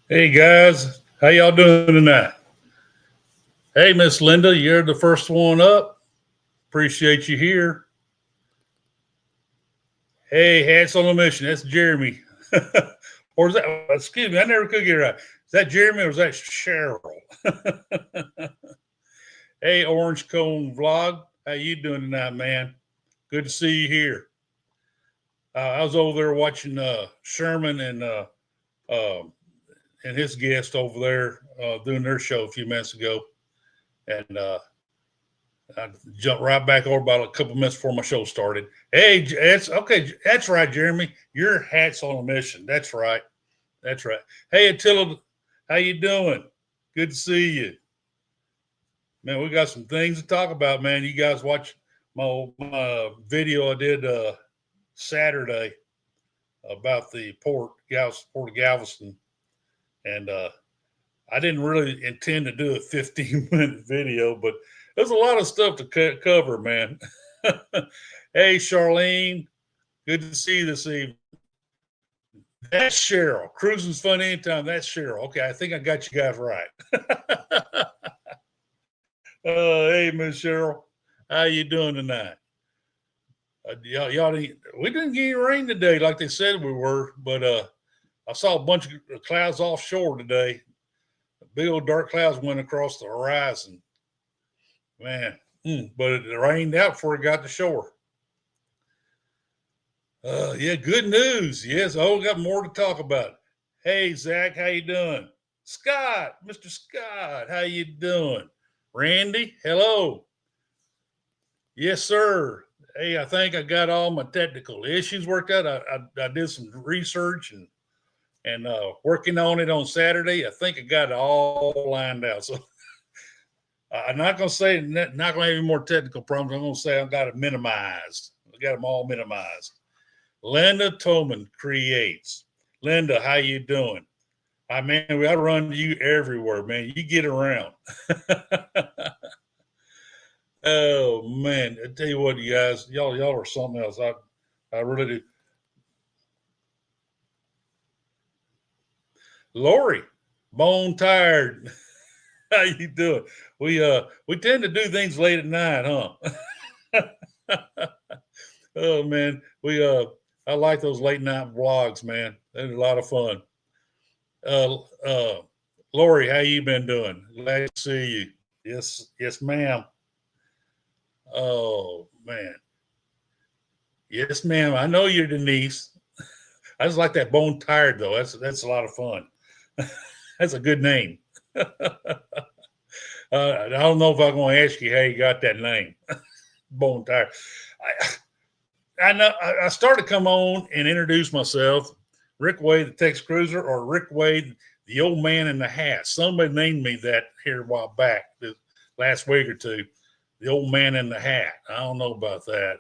Hey guys, how y'all doing tonight? Hey Miss Linda, you're the first one up. Appreciate you here. Hey, hats on a mission. That's Jeremy. Or is that? Excuse me, I never could get it right. Is that Jeremy or is that Cheryl? Hey, Orange Cone Vlog, how you doing tonight, man? Good to see you here. I was over there watching Sherman uh, and his guest over there doing their show a few minutes ago, and I jumped right back over about a couple minutes before my show started. Hey, that's okay. That's right, Jeremy. Your hat's on a mission. That's right. That's right. Hey, Attila, how you doing? Good to see you, man. We got some things to talk about, man. You guys watch my video I did Saturday about the port of Galveston, and I didn't really intend to do a 15-minute video, but there's a lot of stuff to cover, man. Hey, Charlene, good to see you this evening. That's Cheryl. Cruising's fun anytime. That's Cheryl. Okay, I think I got you guys right. Hey, Miss Cheryl, how you doing tonight? Y'all we didn't get any rain today like they said we were, but I saw a bunch of clouds offshore today. Big old dark clouds went across the horizon. Man, but it rained out before it got to shore. Yeah, good news. Yes, oh, we got more to talk about. Hey, Zach, how you doing? Scott, Mr. Scott, how you doing? Randy, hello. Yes, sir. Hey, I think I got all my technical issues worked out. I did some research and working on it on Saturday. I think I got it all lined out. So I'm not going to say not going to have any more technical problems. I'm going to say I've got it minimized. I got them all minimized. Linda Toman creates. Linda, how you doing? I mean, I run you everywhere, man. You get around. Oh man, I tell you what, you guys, y'all are something else. I really do. Lori, bone tired. How you doing? We tend to do things late at night, huh? Oh man, we I like those late night vlogs, man. They're a lot of fun. Uh, uh, Lori, how you been doing? Glad to see you. Yes, yes, ma'am. Oh man, yes, ma'am. I know you're Denise. I just like that bone tired though. That's a lot of fun. That's a good name. I don't know if I'm going to ask you how you got that name, bone tired. I know I started to come on and introduce myself. Rick Wade, the Texas Cruiser, or Rick Wade, the old man in the hat. Somebody named me that here a while back, the last week or two. The old man in the hat. I don't know about that.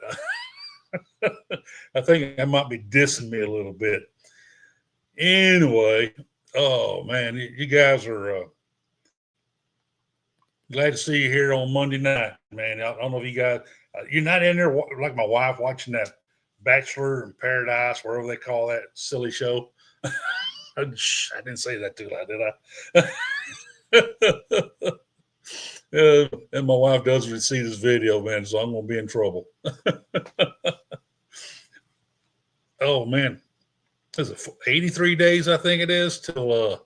I think I might be dissing me a little bit. Anyway, oh man, you guys are glad to see you here on Monday night, man. I don't know if you guys, you're not in there like my wife watching that Bachelor in Paradise, wherever they call that silly show. I didn't say that too loud, did I? And my wife doesn't see this video, man, so I'm going to be in trouble. Oh, man. Is it 83 days, I think it is, till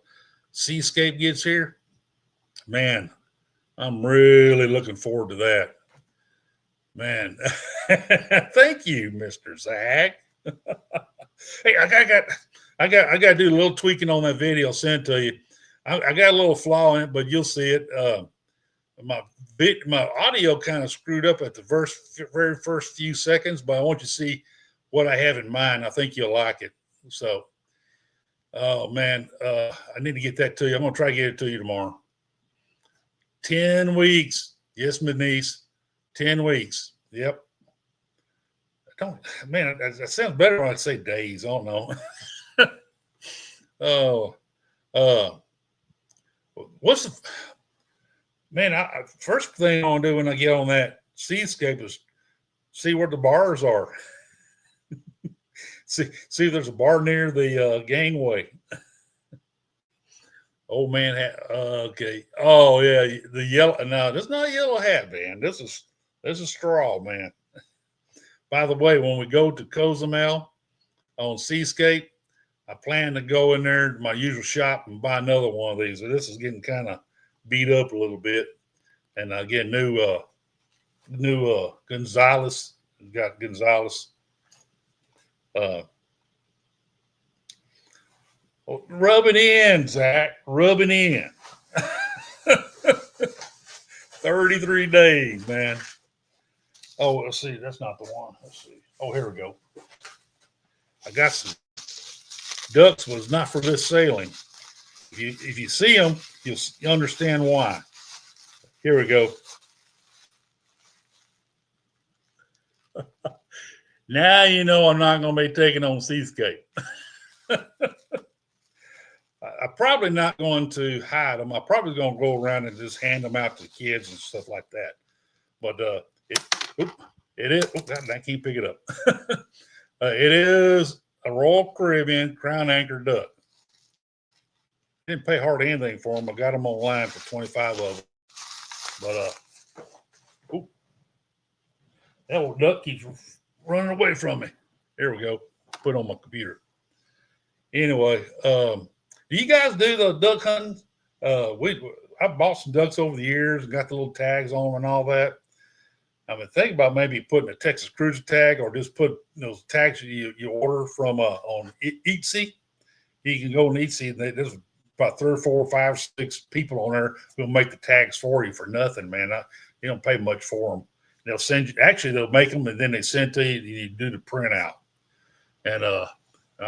Seascape gets here? Man, I'm really looking forward to that. Man, thank you, Mister Zach. Hey, I got to do a little tweaking on that video I'll send to you. I got a little flaw in it, but you'll see it. My my audio kind of screwed up at the very first few seconds, but I want you to see what I have in mind. I think you'll like it. So, oh man, I need to get that to you. I'm gonna try to get it to you tomorrow. 10 weeks, yes, my niece. 10 weeks. Yep. I don't, man, that sounds better when I say days. I don't know. Oh, uh, what's the man? First thing I want to do when I get on that seascape is see where the bars are. See if there's a bar near the gangway. Old man hat. Okay. Oh yeah, the yellow. No, this is not a yellow hat, man. This is straw, man. By the way, when we go to Cozumel on Seascape, I plan to go in there to my usual shop and buy another one of these. This is getting kind of beat up a little bit, and I get new Gonzalez. Got Gonzalez. Uh, Rub it in, Zach. Rub it in. 33 days, man. Oh, let's see. That's not the one. Let's see. Oh, here we go. I got some ducks was not for this sailing. If you see them, you'll understand why. Here we go. Now you know I'm not going to be taking on Seascape. I'm probably not going to hide them. I'm probably going to go around and just hand them out to the kids and stuff like that. But it is. I can't pick it up. It is a Royal Caribbean crown anchor duck. Didn't pay hardly anything for them. I got them online for 25 of them. But that old duck keeps running away from me. Here we go. Put it on my computer. Anyway, do you guys do the duck hunting? I bought some ducks over the years and got the little tags on them and all that. I mean, think about maybe putting a Texas Cruiser tag or just put those tags you order from on Etsy. You can go on Etsy and there's about 3 or 4 or 5 or 6 people on there who'll make the tags for you for nothing, man. You don't pay much for them. They'll send you. Actually, they'll make them and then they send to you. You do the print out. And I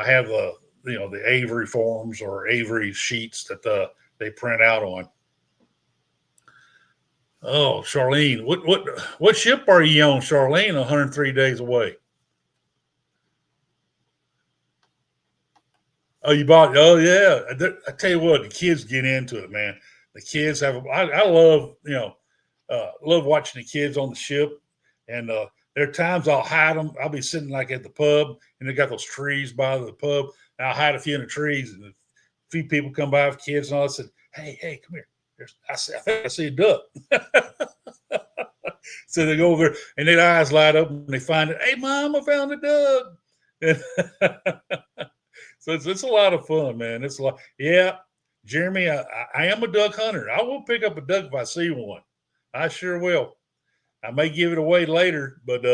have the Avery forms or Avery sheets that they print out on. Oh, Charlene, what ship are you on, Charlene? 103 days away. Oh, you bought? Oh, yeah. I tell you what, the kids get into it, man. The kids have. I love love watching the kids on the ship, and there are times I'll hide them. I'll be sitting like at the pub, and they got those trees by the pub. And I'll hide a few in the trees, and a few people come by with kids, and all. I said, "Hey, come here." I think I see a duck. So they go over there, and their eyes light up, and they find it. Hey, Mom, I found a duck. So it's a lot of fun, man. It's a lot. Yeah, Jeremy, I am a duck hunter. I will pick up a duck if I see one. I sure will. I may give it away later, but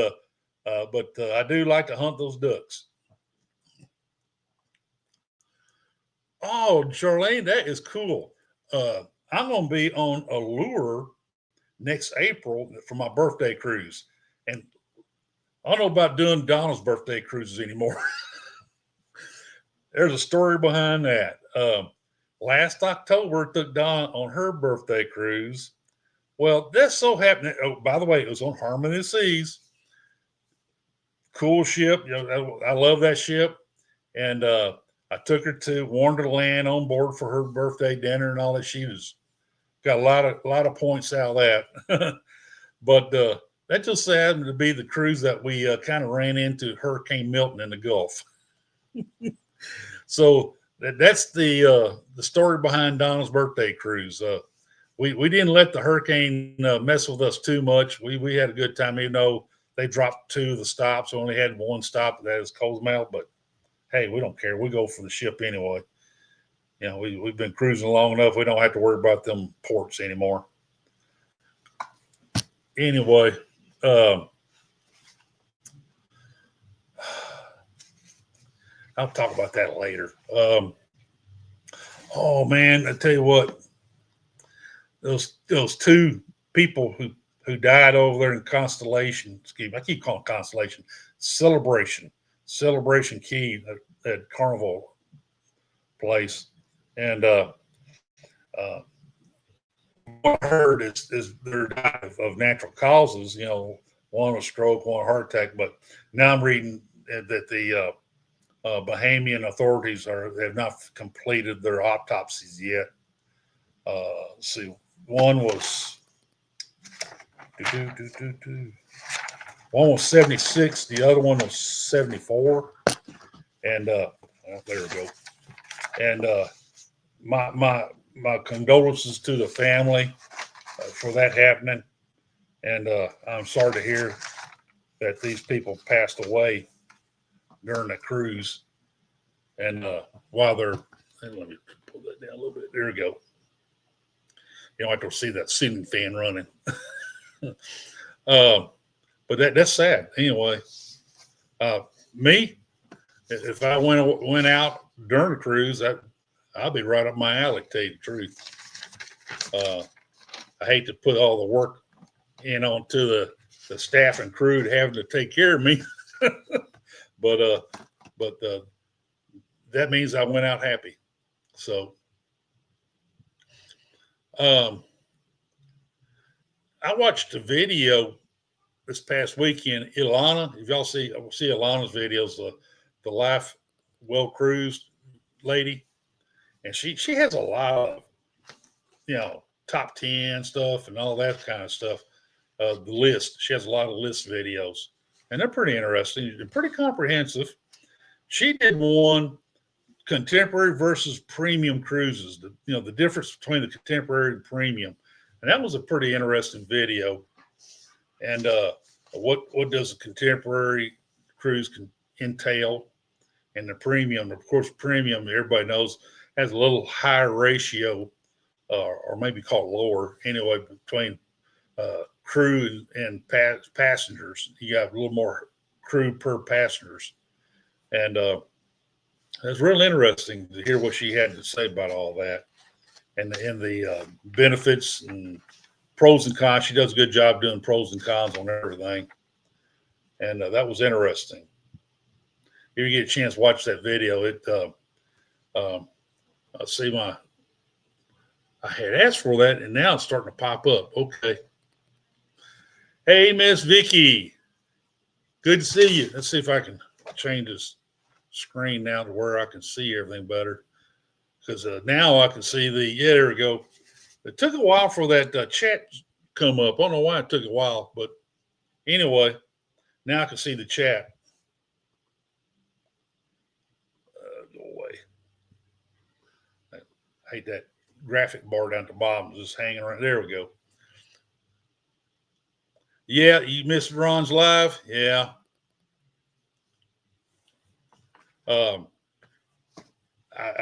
I do like to hunt those ducks. Oh, Charlene, that is cool. I'm going to be on Allure next April for my birthday cruise, and I don't know about doing Donna's birthday cruises anymore. There's a story behind that. Last October, took Donna on her birthday cruise. Well, this so happened. Oh, by the way, it was on Harmony Seas. Cool ship. I love that ship. And I took her to Wonderland on board for her birthday dinner and all that. She was got a lot of points out of that. But that just happened to be the cruise that we kind of ran into Hurricane Milton in the Gulf. So that's the story behind Donna's birthday cruise. We didn't let the hurricane mess with us too much. We had a good time, even though they dropped 2 of the stops. We only had 1 stop, that is Cozumel. But hey, we don't care. We go for the ship anyway. We've been cruising long enough. We don't have to worry about them ports anymore. Anyway, I'll talk about that later. Oh man, I tell you what, those 2 people who died over there in Constellation. Excuse me, I keep calling it Constellation. Celebration Key at Carnival place, and what I heard is they're dying of natural causes. One a stroke, one a heart attack. But now I'm reading that the Bahamian authorities have not completed their autopsies yet. See, one was 76, the other one was 74, and there we go. And my my condolences to the family for that happening, and I'm sorry to hear that these people passed away during the cruise. And while they're, and let me pull that down a little bit. There we go. You don't have to see that ceiling fan running. But that's sad. Anyway, me, if I went out during the cruise, I'd be right up my alley. To tell you the truth, I hate to put all the work in onto the staff and crew to having to take care of me, but that means I went out happy. So, I watched a video this past weekend. Ilana, if y'all see Ilana's videos, the Life Well Cruised lady, and she has a lot of top 10 stuff and all that kind of stuff. The list, she has a lot of list videos, and they're pretty interesting and pretty comprehensive. She did one contemporary versus premium cruises. The difference between the contemporary and premium, and that was a pretty interesting video. And what does a contemporary cruise entail, and the premium? Of course, premium, everybody knows, has a little higher ratio, or maybe called lower anyway, between crew and passengers. You got a little more crew per passengers, and it's really interesting to hear what she had to say about all that, and the benefits and pros and cons. She does a good job doing pros and cons on everything, and that was interesting. If you get a chance, watch that video. I see I had asked for that, and now it's starting to pop up. Okay. Hey, Miss Vicky. Good to see you. Let's see if I can change this screen now to where I can see everything better. Because now I can see there we go. It took a while for that chat come up. I don't know why it took a while, but anyway, now I can see the chat. Go away. I hate that graphic bar down at the bottom just hanging around. There we go. Yeah, you missed Ron's live. Yeah. I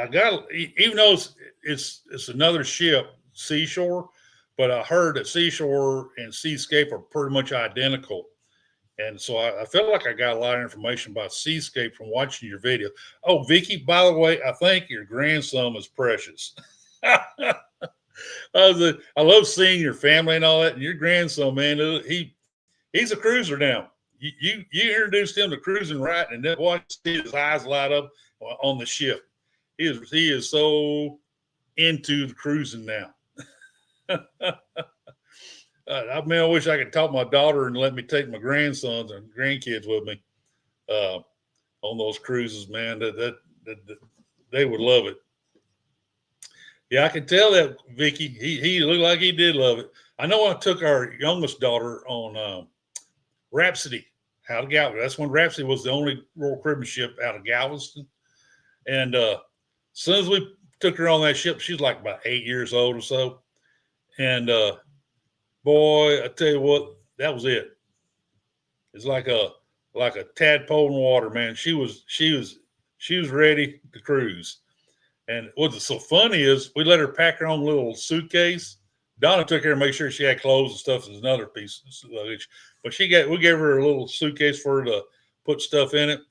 got, even though it's another ship, Seashore, but I heard that Seashore and Seascape are pretty much identical. And so I felt like I got a lot of information about Seascape from watching your video. Oh, Vicky, by the way, I think your grandson is precious. I love seeing your family and all that. And your grandson, man, he's a cruiser now. You introduced him to cruising, right? And then watch his eyes light up on the ship. He is so into the cruising now. I mean, I wish I could talk my daughter and let me take my grandsons and grandkids with me on those cruises, man. That they would love it. Yeah, I can tell that, Vicky. He looked like he did love it. I know I took our youngest daughter on Rhapsody out of Galveston. That's when Rhapsody was the only Royal Caribbean ship out of Galveston. And as soon as we took her on that ship, she was like about 8 years old or so. And boy, I tell you what, that was it. It's like a tadpole in water, man. She was ready to cruise. And what's so funny is we let her pack her own little suitcase. Donna took care to make sure she had clothes and stuff as another piece of luggage. But we gave her a little suitcase for her to put stuff in it.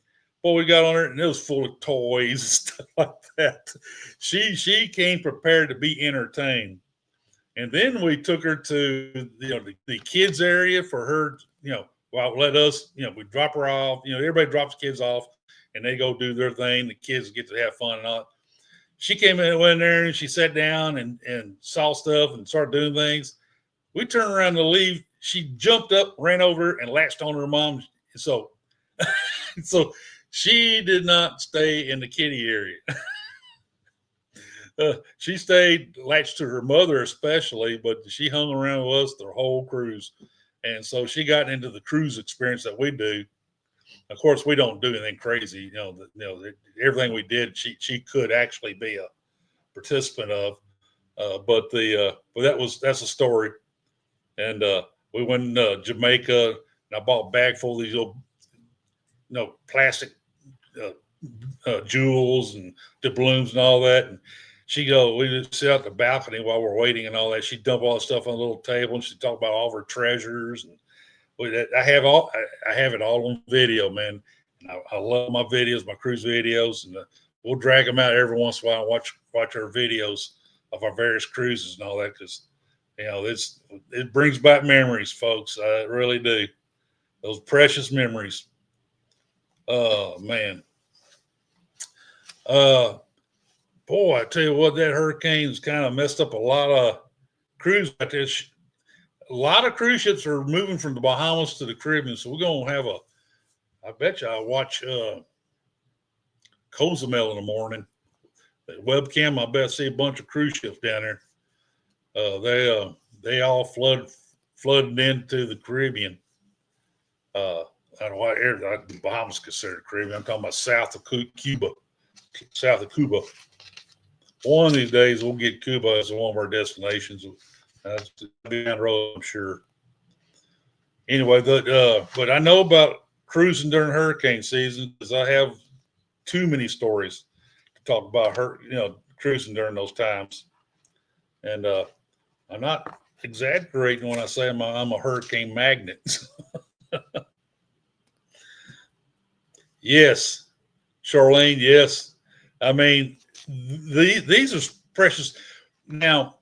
Boy, we got on her and it was full of toys and stuff like that. She came prepared to be entertained. And then we took her to the kids area for her, let us, we drop her off. Everybody drops kids off and they go do their thing. The kids get to have fun and all. She came in there and she sat down and saw stuff and started doing things. We turned around to leave. She jumped up, ran over, and latched on her mom. So she did not stay in the kiddie area. She stayed latched to her mother especially, but she hung around with us the whole cruise. And so she got into the cruise experience that we do. Of course, we don't do anything crazy. Everything we did, she could actually be a participant of. But that's a story. And we went to Jamaica, and I bought a bag full of these little, plastic jewels and doubloons and all that. And we just sit out the balcony while we're waiting and all that. She'd dump all the stuff on a little table, and she'd talk about all of her treasures. And I have it all on video, man. And I love my videos, my cruise videos, and we'll drag them out every once in a while and watch our videos of our various cruises and all that, because it brings back memories, folks. I really do. Those precious memories. Oh man. Boy, I tell you what, that hurricane's kind of messed up a lot of cruises like this. A lot of cruise ships are moving from the Bahamas to the Caribbean, so we're gonna have I bet you I'll watch Cozumel in the morning. The webcam, I bet see a bunch of cruise ships down there. They all flooded into the Caribbean. I don't know what area the Bahamas considered Caribbean. I'm talking about south of Cuba. South of Cuba. One of these days we'll get Cuba as one of our destinations. Be down the road, I'm sure. Anyway, but I know about cruising during hurricane season because I have too many stories to talk about cruising during those times. And I'm not exaggerating when I say I'm a hurricane magnet. Yes, Charlene. Yes, I mean these are precious. Now,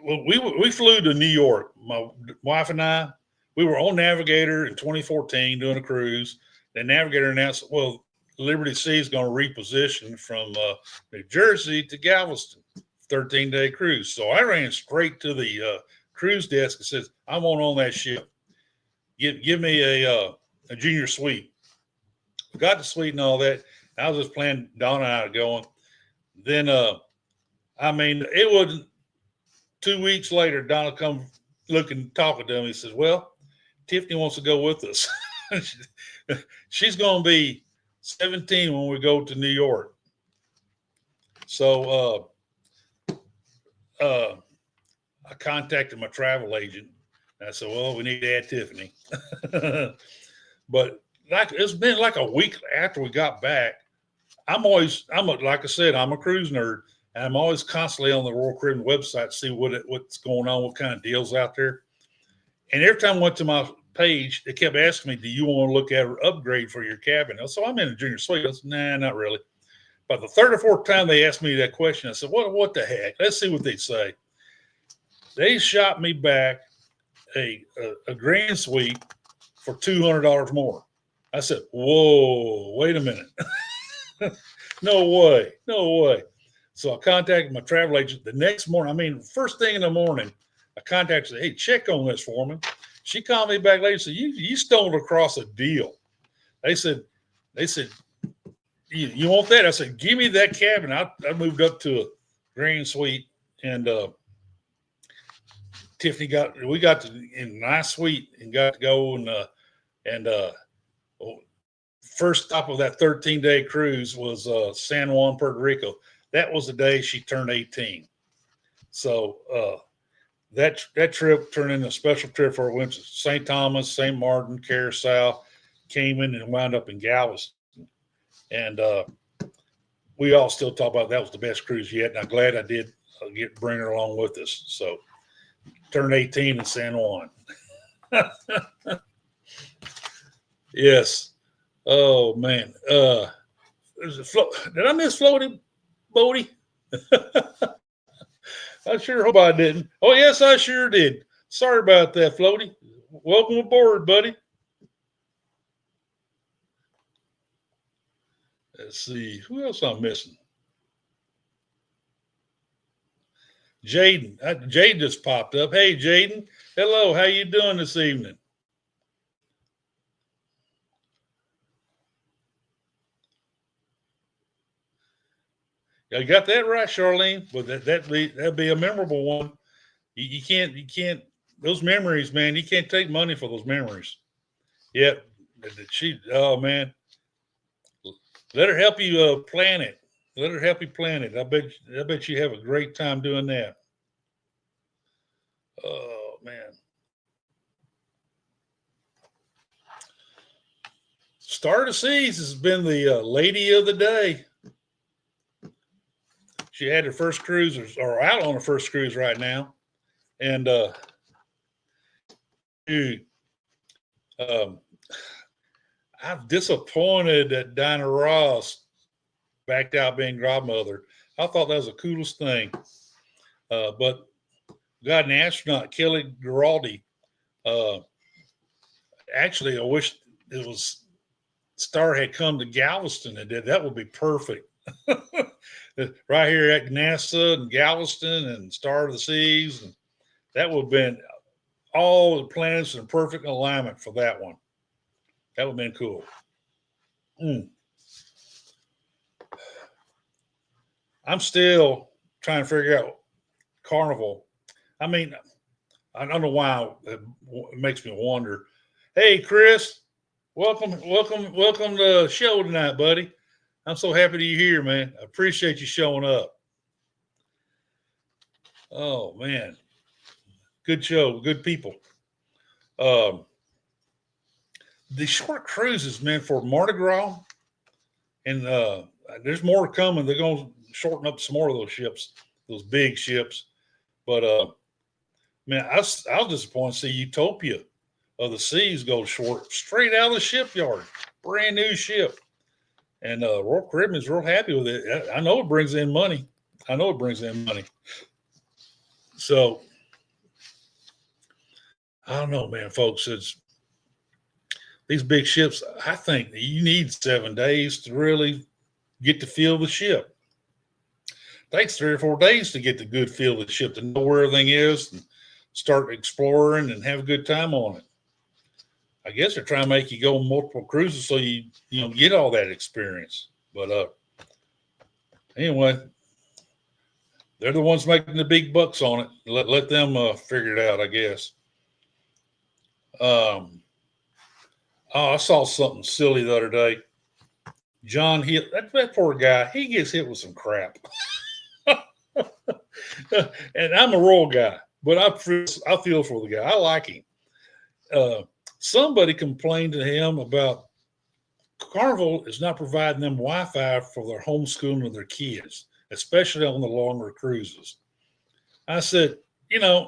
we flew to New York. My wife and I, we were on Navigator in 2014 doing a cruise. The Navigator announced, well, Liberty Sea is going to reposition from New Jersey to Galveston, 13-day cruise. So I ran straight to the cruise desk and says, I want on that ship. Give me a junior suite. Got the suite and all that. I was just planning Donna and I going. Then, it wasn't 2 weeks later, Donna come looking, talking to me. He says, well, Tiffany wants to go with us. She's going to be 17 when we go to New York. So I contacted my travel agent. And I said, well, we need to add Tiffany. But it's been like a week after we got back. Like I said, I'm a cruise nerd. And I'm always constantly on the Royal Caribbean website to see what's going on, what kind of deals out there. And every time I went to my page, they kept asking me, do you want to look at an upgrade for your cabin? So I'm in a junior suite. I said, nah, not really. But the third or fourth time they asked me that question, I said, what the heck? Let's see what they say. They shot me back a grand suite for $200 more. I said, whoa, wait a minute. No way. So I contacted my travel agent the next morning. First thing in the morning, I contacted her, hey, check on this for me. She called me back later and said, you stumbled across a deal. They said, you want that? I said, give me that cabin. I moved up to a grand suite, and Tiffany we got in a nice suite and got to go and first stop of that 13-day cruise was San Juan, Puerto Rico. That was the day she turned 18. So that trip turned into a special trip for her. Went to St. Thomas, St. Martin, Curacao, Cayman, and wound up in Galveston. And we all still talk about that was the best cruise yet. And I'm glad I did bring her along with us. So turned 18 in San Juan. Yes. Oh man. Did I miss Floaty Bodie? I sure hope I didn't. Oh yes, I sure did. Sorry about that, Floaty. Welcome aboard, buddy. Let's see. Who else I'm missing? Jaden. Jaden just popped up. Hey, Jaden. Hello. How you doing this evening? You got that right, Charlene. But that'd be a memorable one. You can't. Those memories, man. You can't take money for those memories. Yep. Oh man. Let her help you plan it. Let her help you plan it. I bet you have a great time doing that. Oh man. Star of the Seas has been the lady of the day. She had her first cruise or out on her first cruise right now. And dude, um, I'm disappointed that Dinah Ross backed out being godmother. I thought that was the coolest thing. But got an astronaut, Kelly Giraldi. Actually, I wish it was Star had come to Galveston and did. That would be perfect. Right here at NASA and Galveston and Star of the Seas. And that would have been all the planets in perfect alignment for that one. That would have been cool. I'm still trying to figure out Carnival. I mean, I don't know why it makes me wonder. Hey, Chris, welcome to the show tonight, buddy. I'm so happy to be here, man. I appreciate you showing up. Oh man, good show, good people. The short cruises, man, for Mardi Gras, and there's more coming. They're going to shorten up some more of those ships, those big ships. But man, I was disappointed to see Utopia of the Seas go short, straight out of the shipyard, brand new ship. And Royal Caribbean's real happy with it. I know it brings in money. So I don't know, man, folks. It's these big ships. I think you need 7 days to really get the feel of the ship. It takes 3 or 4 days to get the good feel of the ship, to know where everything is and start exploring and have a good time on it. I guess they're trying to make you go on multiple cruises so you get all that experience. But anyway, they're the ones making the big bucks on it. Let them figure it out, I guess. I saw something silly the other day. John Hill, that poor guy, he gets hit with some crap. And I'm a Royal guy, but I feel for the guy. I like him. Somebody complained to him about Carnival is not providing them Wi-Fi for their homeschooling of their kids, especially on the longer cruises. I said, buy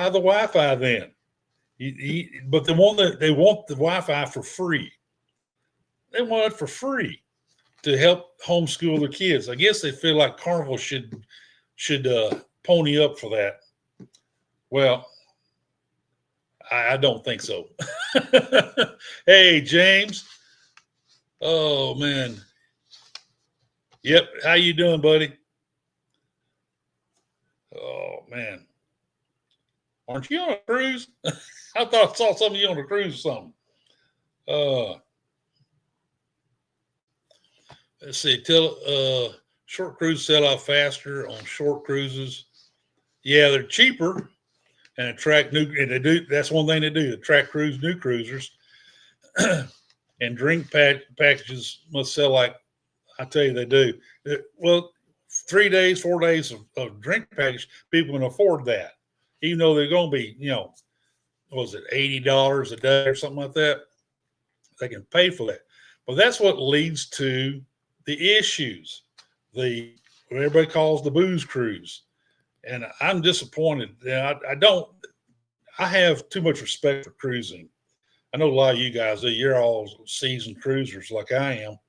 the Wi-Fi then. But they want the Wi-Fi for free. They want it for free to help homeschool their kids. I guess they feel like Carnival should pony up for that. Well, I don't think so. Hey, James. Oh man. Yep. How you doing, buddy? Oh man. Aren't you on a cruise? I thought I saw some of you on a cruise or something. Let's see. Short cruises sell out faster on short cruises. Yeah, they're cheaper and attract new. And they do. That's one thing they do. Attract new cruisers. And drink packages must sell like I tell you they do. Well, 3 days, 4 days of drink package, people can afford that, even though they're going to be, was it $80 a day or something like that? They can pay for that. But that's what leads to the issues, what everybody calls the booze cruise. And I'm disappointed. I have too much respect for cruising. I know a lot of you guys do. You're all seasoned cruisers like I am.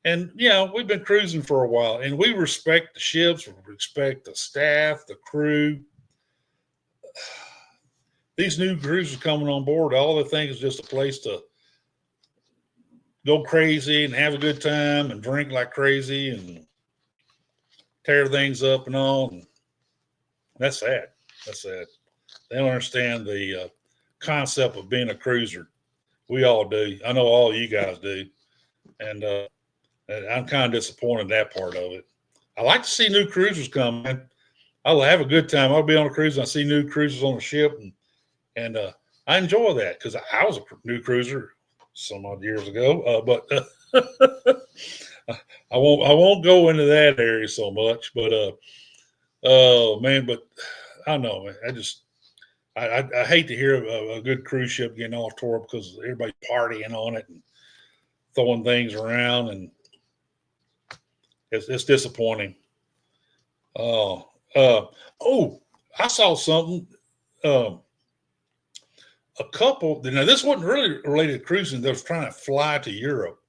And, we've been cruising for a while, and we respect the ships, we respect the staff, the crew. These new cruisers coming on board, all they think is just a place to go crazy and have a good time and drink like crazy and tear things up and all. And that's sad. They don't understand the concept of being a cruiser. We all do. I know all you guys do. And I'm kind of disappointed in that part of it. I like to see new cruisers come, man. I'll have a good time. I'll be on a cruise and I see new cruisers on the ship. And I enjoy that because I was a new cruiser some odd years ago. But I won't go into that area so much, but oh man, but I don't know, man. I hate to hear a good cruise ship getting off tour because everybody's partying on it and throwing things around, and it's disappointing. Oh, oh, I saw something. Um, a couple. Now this wasn't really related to cruising. They was trying to fly to Europe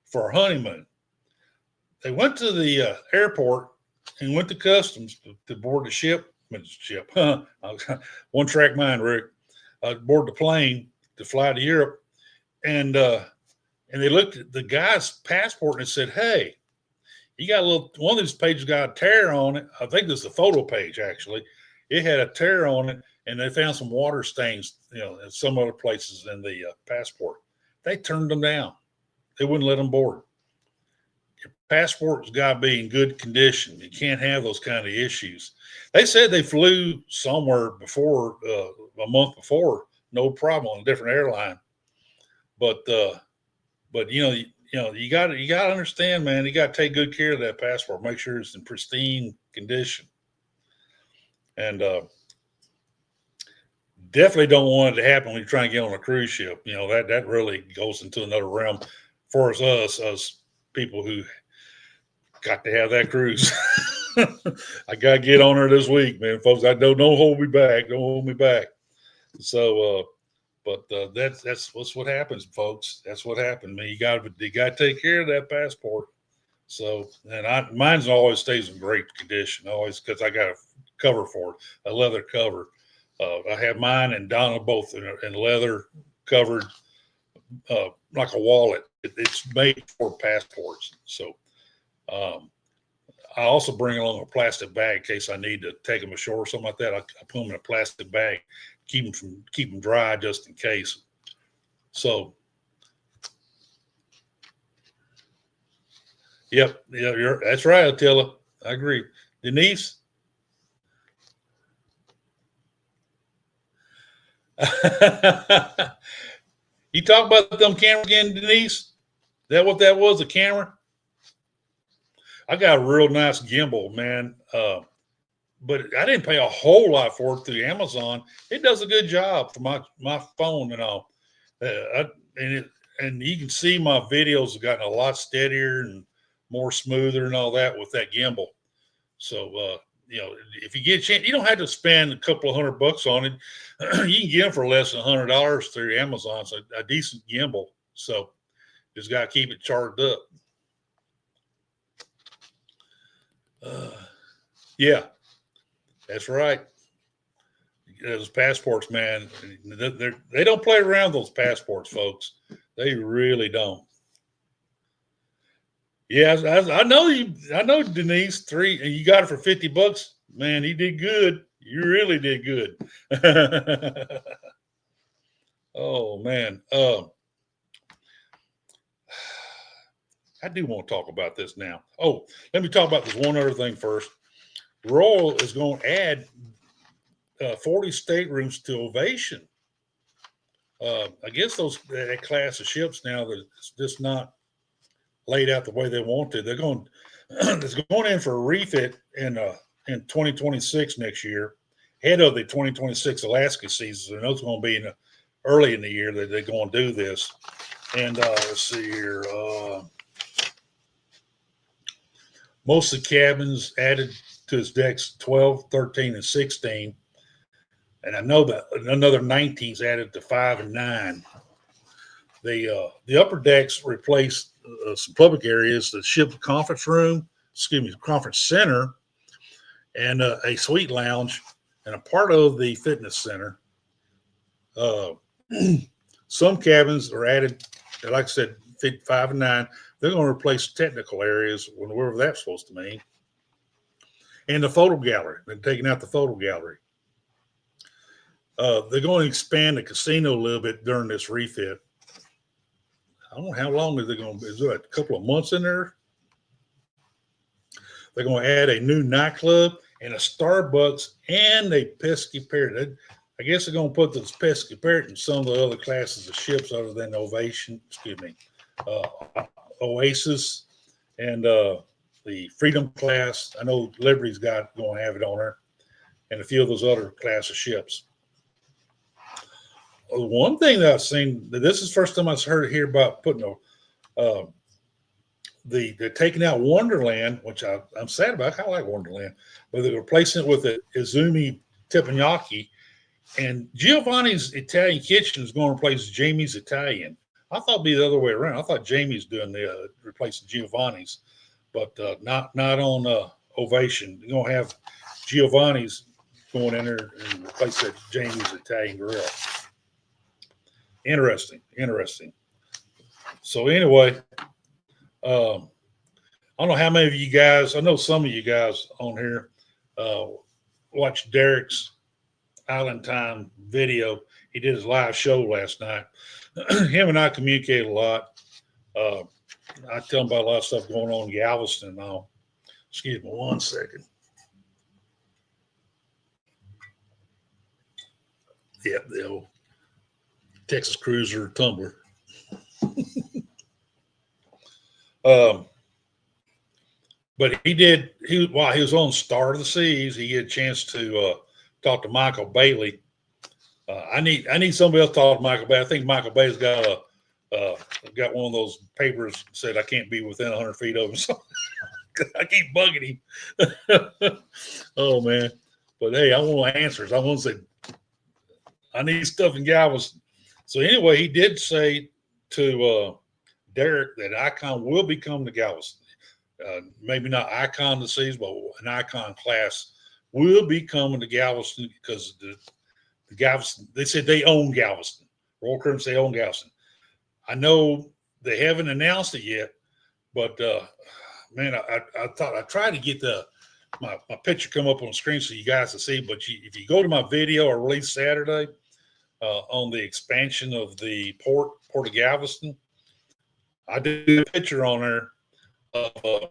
for a honeymoon. They went to the airport and went to customs to board the ship. Ship, one track mind, Rick. Board the plane to fly to Europe, and they looked at the guy's passport and it said, "Hey, you got a little one of these pages got a tear on it. I think this is the photo page actually. It had a tear on it, and they found some water stains, in some other places in the passport. They turned them down. They wouldn't let them board. Your passport's got to be in good condition. You can't have those kind of issues. They said they flew somewhere before a month before, no problem on a different airline, but you got to understand, man. You got to take good care of that passport. Make sure it's in pristine condition, and definitely don't want it to happen when you're trying to get on a cruise ship. That really goes into another realm for us people who got to have that cruise. I got to get on her this week, man, folks. I don't hold me back. Don't hold me back. So, but that's what happens, folks. That's what happened. Man, you got to take care of that passport. So, and mine's always stays in great condition, always because I got a cover for it, a leather cover. I have mine and Donna both in leather covered, like a wallet. It's made for passports. So, I also bring along a plastic bag in case I need to take them ashore or something like that. I put them in a plastic bag, keep them dry just in case. So, yep, yeah, that's right, Attila. I agree. Denise. You talk about them camera again, Denise? Is that what that was? A camera? I got a real nice gimbal, man. But I didn't pay a whole lot for it through Amazon. It does a good job for my phone and all. And you can see my videos have gotten a lot steadier and more smoother and all that with that gimbal. So if you get a chance, you don't have to spend a couple of $100 on it. You can get them for less than $100 through Amazon. It's a decent gimbal. So just got to keep it charged up. Yeah, that's right. Those passports, man, they don't play around those passports, folks. They really don't. Yeah, I know you. I know Denise. Three, and you got it for $50. Man, he did good. You really did good. Oh man, I do want to talk about this now. Oh, let me talk about this one other thing first. Royal is going to add 40 staterooms to Ovation. I guess that class of ships now that's just not laid out the way they want to. They're going it's going in for a refit in 2026 next year, ahead of the 2026 Alaska season. I know it's going to be early in the year that they're going to do this. And let's see here. Most of the cabins added to its decks 12, 13, and 16. And I know that another 19 is added to 5 and 9. The upper decks replaced some public areas, the ship conference center, and a suite lounge, and a part of the fitness center. Some cabins are added, like I said, 5 and 9. They're going to replace technical areas, whatever that's supposed to mean. And the photo gallery. They're taking out the photo gallery. They're going to expand the casino a little bit during this refit. I don't know how long is it a couple of months in there? They're going to add a new nightclub and a Starbucks and a Pesky Parrot. I guess they're going to put this Pesky Parrot in some of the other classes of ships other than Ovation, Oasis, and the Freedom class. I know Liberty's got going to have it on there, and a few of those other class of ships. One thing that I've seen, this is the first time I've heard here about putting they're taking out Wonderland, which I'm sad about. I kind of like Wonderland, but they're replacing it with the Izumi Teppanyaki, and Giovanni's Italian Kitchen is going to replace Jamie's Italian. I thought it'd be the other way around. I thought Jamie's doing the replacing Giovanni's, but not on Ovation. You're gonna have Giovanni's going in there and replace that Jamie's Italian Grill. Interesting. So anyway, I don't know how many of you guys. I know some of you guys on here watched Derek's Island Time video. He did his live show last night. Him and I communicate a lot. I tell him about a lot of stuff going on in Galveston and all. Excuse me 1 second. Yep, the old Texas Cruiser tumbler. But while he was on Star of the Seas, he had a chance to talk to Michael Bailey. I need somebody else to talk to Michael Bailey. I think Michael Bailey's got one of those papers that said I can't be within 100 feet of him. So I keep bugging him. Oh man. But hey, I want answers. I want to say I need stuff in Galveston. So anyway, he did say to Derek that Icon will be coming to Galveston. Maybe not Icon the Seas, but an Icon class will be coming to Galveston because the Galveston, they said they own Galveston. Royal Caribbean, they own Galveston. I know they haven't announced it yet, but man, I thought I tried to get my picture come up on the screen so you guys can see. But if you go to my video I released Saturday on the expansion of the port of Galveston, I did a picture on there of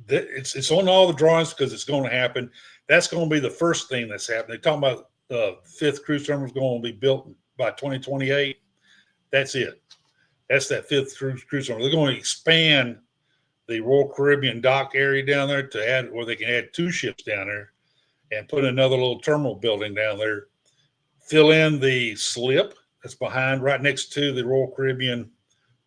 it's on all the drawings because it's going to happen. That's going to be the first thing that's happening. They're talking about the 5th cruise terminal is going to be built by 2028. That's it. That's that 5th cruise terminal. They're going to expand the Royal Caribbean dock area down there to add where they can add 2 ships down there and put another little terminal building down there. Fill in the slip that's behind right next to the Royal Caribbean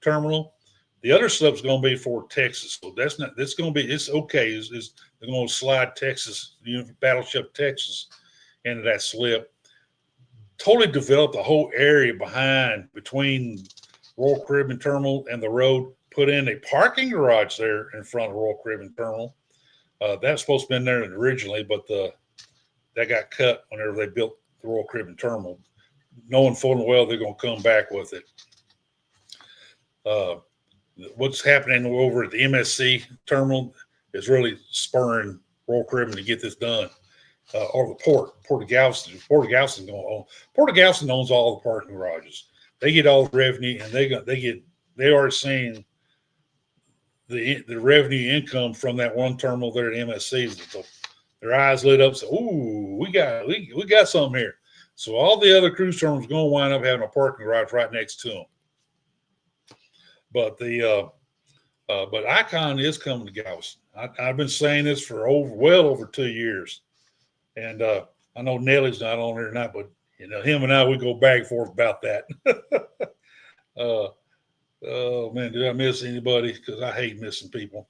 terminal. The other slip's going to be for Texas. So it's okay. They're going to slide Texas, Battleship Texas, into that slip. Totally develop the whole area between Royal Caribbean Terminal and the road. Put in a parking garage there in front of Royal Caribbean Terminal. That's supposed to have been there originally, but that got cut whenever they built the Royal Caribbean Terminal, knowing full and well they're going to come back with it. What's happening over at the MSC terminal is really spurring Royal Caribbean to get this done. Or the Port of Galveston. Port of Galveston owns all the parking garages. They get all the revenue, and they are seeing the revenue income from that one terminal there at MSC. So their eyes lit up. So, ooh, we got something here. So all the other cruise terminals are going to wind up having a parking garage right next to them. But but Icon is coming to Galveston. I've been saying this for well over 2 years, and I know Nelly's not on there now, but him and I, we go back and forth about that. Oh man, did I miss anybody? Because I hate missing people.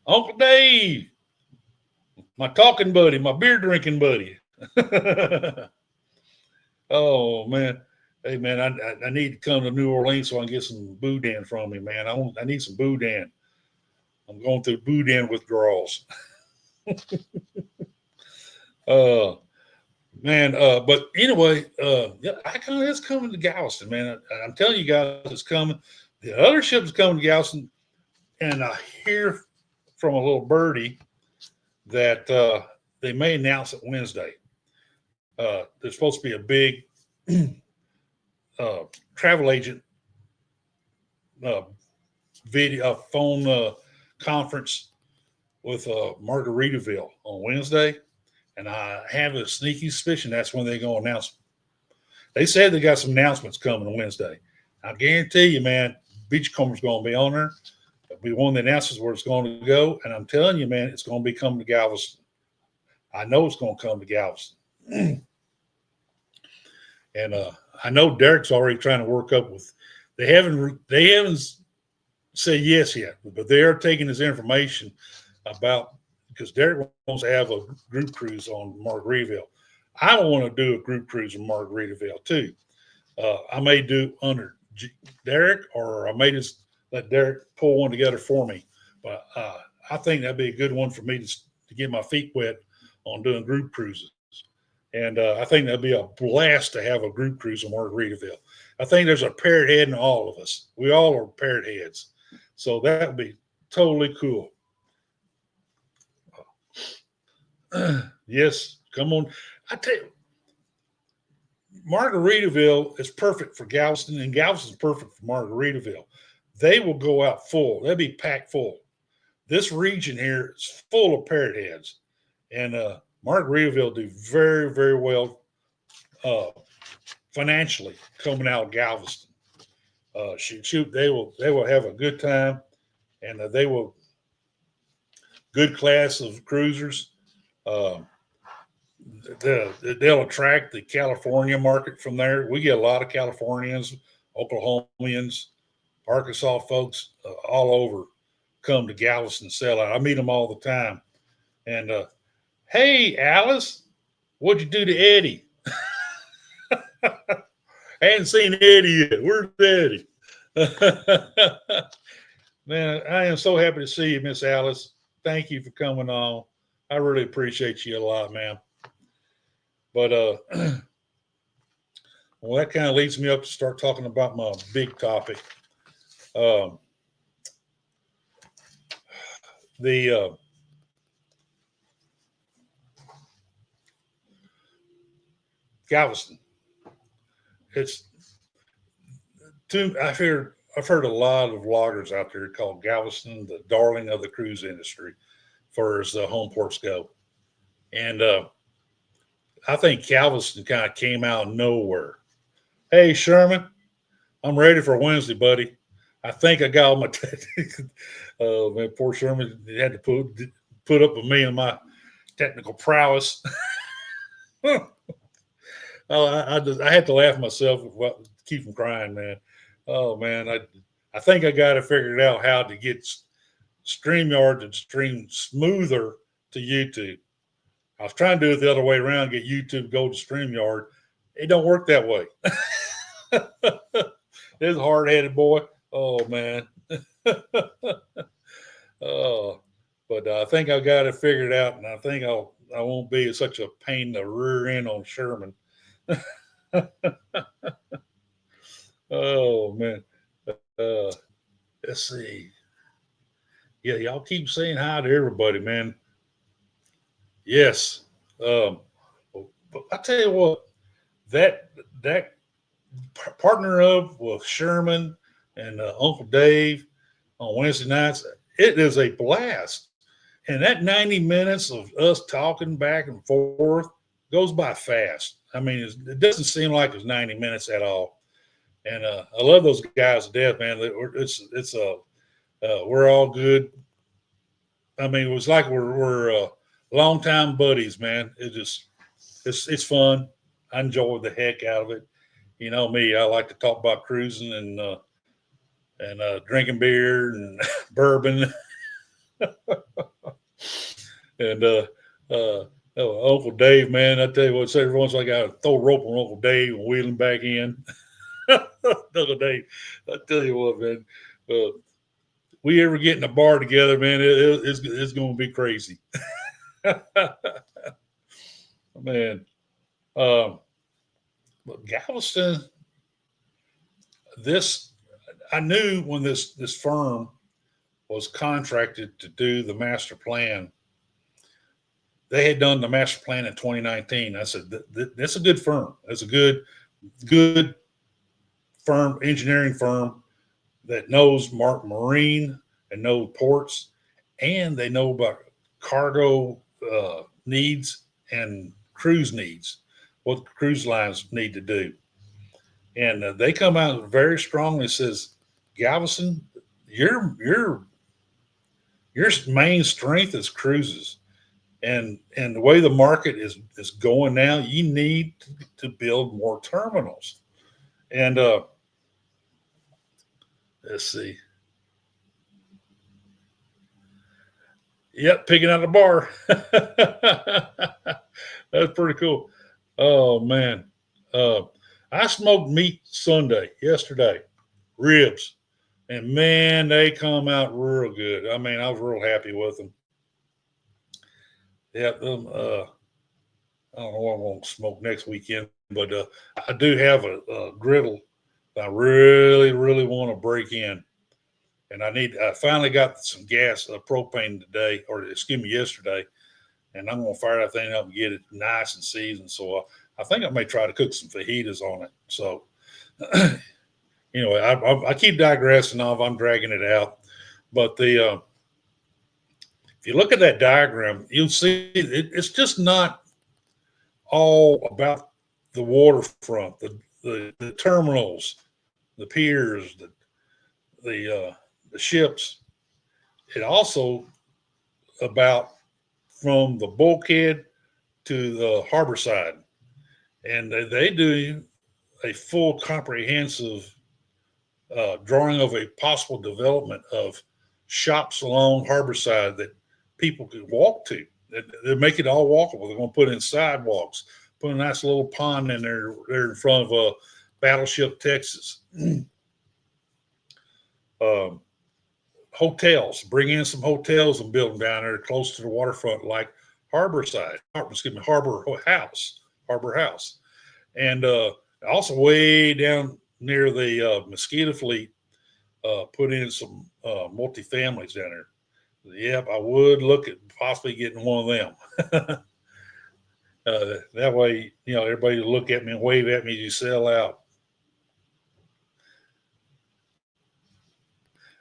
Uncle Dave, my talking buddy, my beer drinking buddy. Oh man. Hey man, I need to come to New Orleans so I can get some boudin from him, man. I need some boudin. I'm going through boudin withdrawals. Man, but anyway, Icon is coming to Galveston, man. I'm telling you guys, it's coming. The other ship is coming to Galveston, and I hear from a little birdie that they may announce it Wednesday. There's supposed to be a big travel agent video phone conference with Margaritaville on Wednesday, and I have a sneaky suspicion that's when they're going to announce. They said they got some announcements coming on Wednesday. I guarantee you, man, Beachcomber's going to be on there. It'll be one of the announcements where it's going to go. And I'm telling you, man, it's going to be coming to Galveston. I know it's going to come to Galveston. And I know Derek's already trying to work up with. They haven't said yes yet, but they are taking this information about, because Derek wants to have a group cruise on Margaritaville. I want to do a group cruise in Margaritaville too. I may do under Derek, or I may just let Derek pull one together for me. But I think that'd be a good one for me to get my feet wet on doing group cruises. And I think that'd be a blast to have a group cruise in Margaritaville. I think there's a parrot head in all of us. We all are parrot heads. So that would be totally cool. Yes, come on. I tell you, Margaritaville is perfect for Galveston, and Galveston's perfect for Margaritaville. They will go out full. They'll be packed full. This region here is full of parrot heads, and Margaritaville do very, very well financially coming out of Galveston. They will have a good time, and they will good class of cruisers. They'll attract the California market from there. We get a lot of Californians, Oklahomians, Arkansas folks all over come to Galveston and sell out. I meet them all the time. And hey, Alice, what'd you do to Eddie? I hadn't seen Eddie yet. Where's Eddie? Man, I am so happy to see you, Miss Alice. Thank you for coming on. I really appreciate you a lot, man. But well, that kind of leads me up to start talking about my big topic. The Galveston. It's too. I've heard a lot of vloggers out there called Galveston the darling of the cruise industry, for as the home ports go, and I think Galveston kind of came out of nowhere. Hey, Sherman, I'm ready for Wednesday, buddy. I think I got all my. Man, poor Sherman had to put up with me and my technical prowess. I had to laugh myself, keep from crying, man. Oh man, I think I got to figure out how to get StreamYard to stream smoother to YouTube. I was trying to do it the other way around, get YouTube to go to StreamYard. It don't work that way. This hard-headed boy. Oh man. But I think I got it figured out, and I think I won't be such a pain in the rear end on Sherman. Oh man. Let's see. Yeah, y'all keep saying hi to everybody, man. Yes. But I tell you what, that partner up with Sherman and Uncle Dave on Wednesday nights, it is a blast. And that 90 minutes of us talking back and forth goes by fast. I mean, it doesn't seem like it's 90 minutes at all. And I love those guys to death, man. We're all good. I mean, it was like we're longtime buddies, man. It's fun. I enjoy the heck out of it. You know me, I like to talk about cruising and drinking beer and bourbon. And Uncle Dave, man, I tell you what, every once in a while I got to throw a rope on Uncle Dave and wheel him back in. Uncle Dave, I tell you what, man, we ever get in a bar together, man, it's going to be crazy. Man, but Galveston, I knew when this firm was contracted to do the master plan. They had done the master plan in 2019. I said, that's a good firm. That's a good firm, engineering firm that knows marine and know ports, and they know about cargo needs and cruise needs, what cruise lines need to do. and they come out very strongly. Says Galveston, your your your main strength is cruises, and the way the market is going now, you need to build more terminals. And let's see, yep, picking out the bar. That's pretty cool. Oh man, uh, I smoked meat Sunday yesterday, ribs, and man, they come out real good. I mean, I was real happy with them. Yeah, I don't know what I'm going to smoke next weekend, but I do have a griddle that I really, really want to break in, and I finally got some gas, propane today, or excuse me, yesterday, and I'm going to fire that thing up and get it nice and seasoned. So I think I may try to cook some fajitas on it. So anyway, I keep digressing off. I'm dragging it out, but the if you look at that diagram, you'll see it's just not all about the waterfront, the terminals, the piers, the ships. It also about from the bulkhead to the harbor side, and they do a full comprehensive drawing of a possible development of shops along Harborside that people could walk to. They make it all walkable. They're going to put in sidewalks, put a nice little pond in there in front of Battleship, Texas. um, Hotels, bring in some hotels and build them down there close to the waterfront, like Harbor House, and also way down near the Mosquito Fleet, put in some multifamilies down there. Yep, I would look at possibly getting one of them. That way, everybody will look at me and wave at me as you sell out.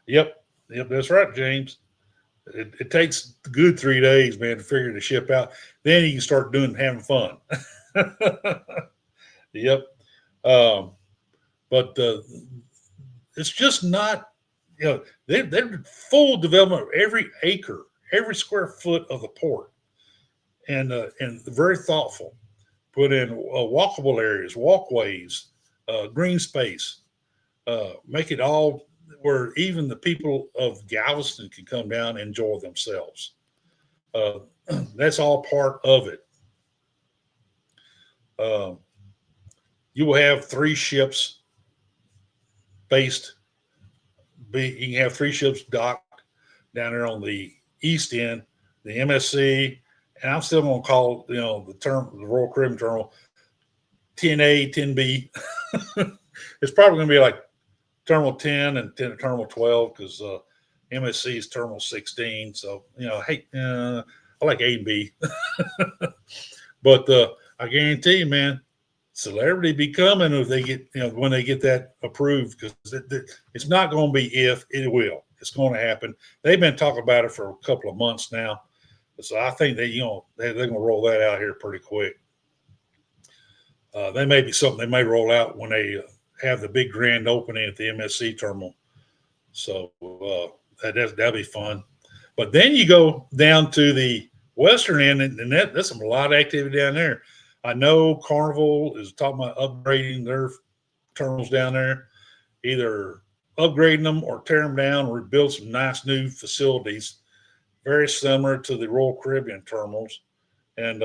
Yep, yep, that's right, James. It takes a good 3 days, man, to figure the ship out. Then you can start having fun. Yep. Um, but it's just not, they're full development of every acre, every square foot of the port, and very thoughtful. Put in walkable areas, walkways, green space, make it all where even the people of Galveston can come down and enjoy themselves. Uh, that's all part of it. Um, you will have three ships based. You can have three ships docked down there on the east end, the MSC, and I'm still going to call the Royal Caribbean Terminal 10A, 10B. It's probably going to be like Terminal 10 and Terminal 12 because MSC is Terminal 16. So hey, I like A and B, but I guarantee you, man, celebrity be coming if they get when they get that approved because it's not going to be if, it will. It's going to happen. They've been talking about it for a couple of months now, so I think they're going to roll that out here pretty quick. They may be something they may roll out when they have the big grand opening at the MSC terminal. So that'll be fun. But then you go down to the western end, and that's a lot of activity down there. I know Carnival is talking about upgrading their terminals down there, either upgrading them or tearing them down, or rebuild some nice new facilities, very similar to the Royal Caribbean terminals. And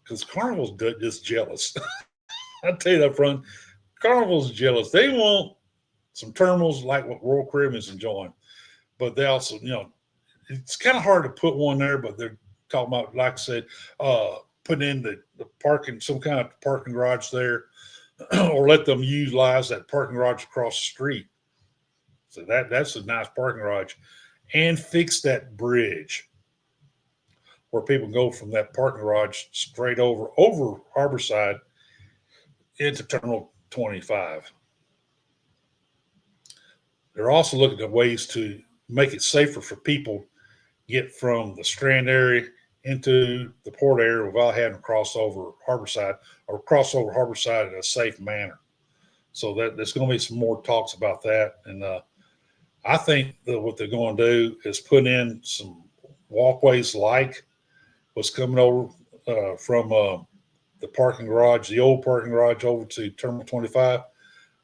because Carnival's just jealous. I tell you that front, Carnival's jealous. They want some terminals like what Royal Caribbean's enjoying, but they also, it's kind of hard to put one there. But they're talking about, like I said, putting in the parking, some kind of parking garage there, or let them utilize that parking garage across the street. So that's a nice parking garage, and fix that bridge where people go from that parking garage straight over Harborside into Terminal 25. They're also looking at ways to make it safer for people get from the Strand area into the port area without having to cross over Harborside or cross over Harborside in a safe manner. So there's going to be some more talks about that. And I think that what they're going to do is put in some walkways like what's coming over from the parking garage, the old parking garage over to Terminal 25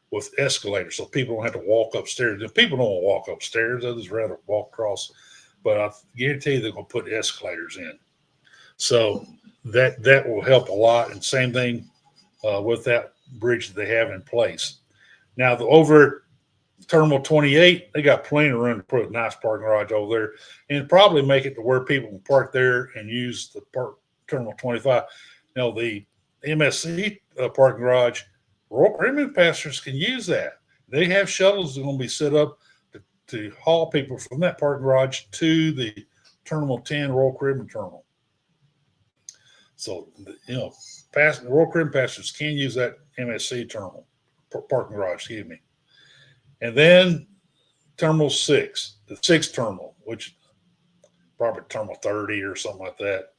with escalators, so people don't have to walk upstairs. And people don't walk upstairs; they just rather walk across. But I guarantee you they're going to put escalators in, so that will help a lot. And same thing with that bridge that they have in place. Now, over at Terminal 28, they got plenty of room to put a nice parking garage over there, and probably make it to where people can park there and use the Terminal 25. Now, the MSC parking garage, Royal Caribbean passengers can use that. They have shuttles that are going to be set up to haul people from that parking garage to the Terminal 10 Royal Caribbean terminal. So, Royal Caribbean passengers can use that MSC terminal, parking garage, excuse me. And then Terminal 6, the 6th terminal, which probably Terminal 30 or something like that,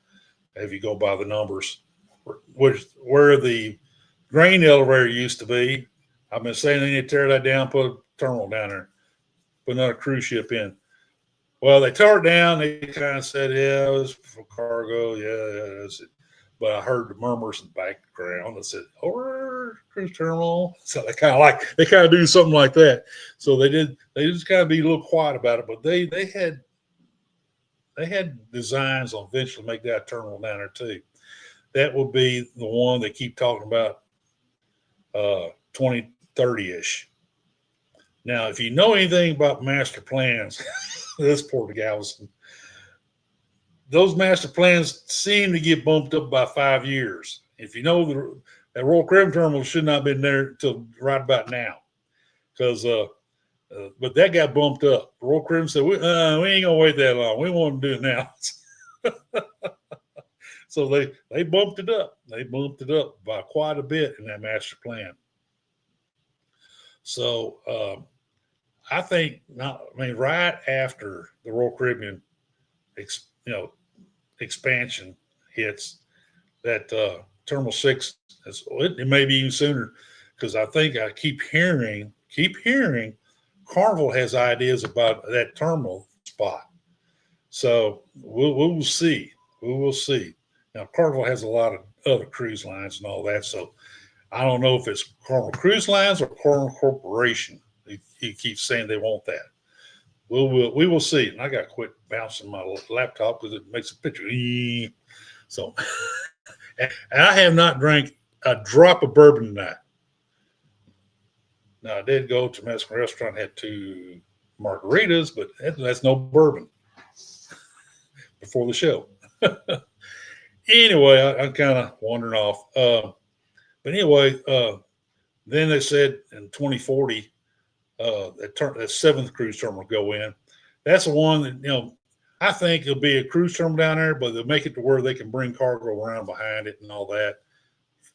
if you go by the numbers, where the grain elevator used to be. I've been saying they need to tear that down, put a terminal down there, put another cruise ship in. Well, they tore it down. They kind of said, yeah, it was for cargo. Yeah, that's it. But I heard the murmurs in the background that said, "Over cruise terminal." So they kind of do something like that. So they just kind of be a little quiet about it. But they had designs on eventually make that terminal down there too. That will be the one they keep talking about 2030-ish. Now, if you know anything about master plans, this Port Galveston, those master plans seem to get bumped up by 5 years. If you know that Royal Caribbean terminal should not have been there until right about now, because but that got bumped up. Royal Caribbean said, we ain't gonna wait that long. We want to do it now. So they bumped it up. They bumped it up by quite a bit in that master plan. So I think right after the Royal Caribbean, expansion hits, that Terminal 6, it may be even sooner, because I think I keep hearing Carnival has ideas about that terminal spot. So we'll see. We will see. Now, Carnival has a lot of other cruise lines and all that, so I don't know if it's Carnival Cruise Lines or Carnival Corporation. He keeps saying they want that. We will see. And I got to quit bouncing my laptop because it makes a picture. So, and I have not drank a drop of bourbon tonight. Now, I did go to a Mexican restaurant, had 2 margaritas, but that's no bourbon before the show. Anyway, I'm kind of wandering off. But anyway, then they said in 2040, that 7th cruise terminal will go in. That's the one that, I think it'll be a cruise terminal down there, but they'll make it to where they can bring cargo around behind it and all that.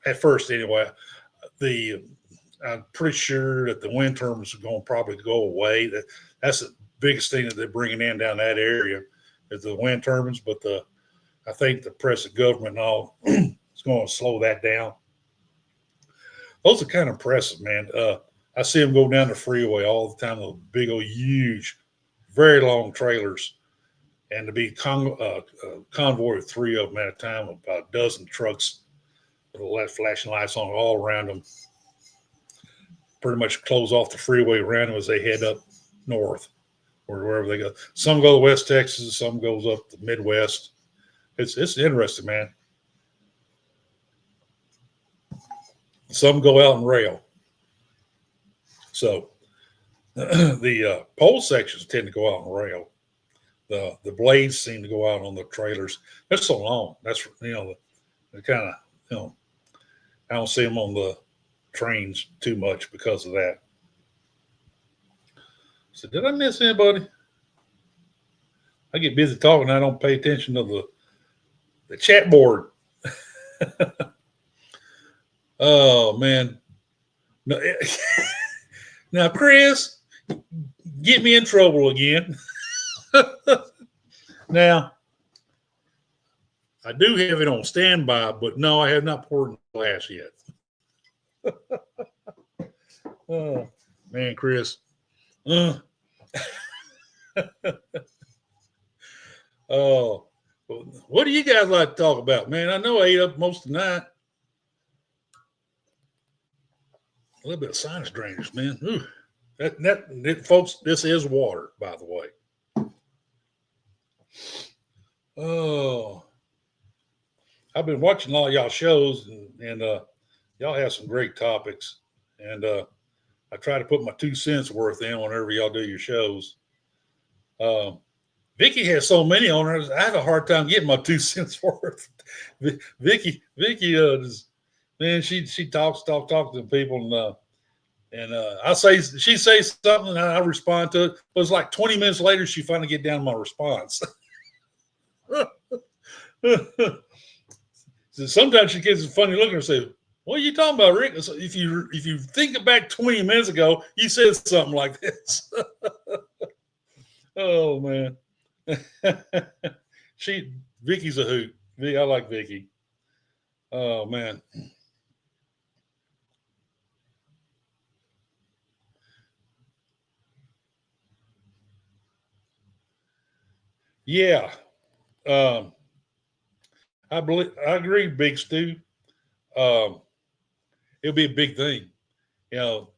At first, anyway, I'm pretty sure that the wind turbines are going to probably go away. That's the biggest thing that they're bringing in down that area is the wind turbines. But I think the present government and all is going to slow that down. Those are kind of impressive, man. I see them go down the freeway all the time, those big old huge, very long trailers, and to be convoy of 3 of them at a time, about a dozen trucks with flashing lights on all around them, pretty much close off the freeway around them as they head up north or wherever they go. Some go to West Texas, some goes up the Midwest. It's interesting, man. Some go out and rail. So the pole sections tend to go out on rail. The blades seem to go out on the trailers. They're so long. That's they kind of I don't see them on the trains too much because of that. So did I miss anybody? I get busy talking. I don't pay attention to the chat board. Oh man. No, now, Chris, get me in trouble again. Now, I do have it on standby, but no, I have not poured in the glass yet. Oh, man, Chris. Uh, oh, what do you guys like to talk about, man? I know I ate up most of the night. A little bit of sinus drainage, man. Ooh, folks, this is water, by the way. Oh, I've been watching all y'all shows, and y'all have some great topics, and I try to put my 2 cents worth in whenever y'all do your shows. Vicky has so many on her, I have a hard time getting my 2 cents worth. Vicky, man, she talks to people, and I say she says something, and I respond to it. But it's like 20 minutes later, she finally get down to my response. So sometimes she gets a funny look and say, "What are you talking about, Rick?" So if you think back 20 minutes ago, you said something like this. Oh man, Vicky's a hoot. I like Vicky. Oh man. Yeah. Um, I agree, Big Stu. Um, it'll be a big thing. You know,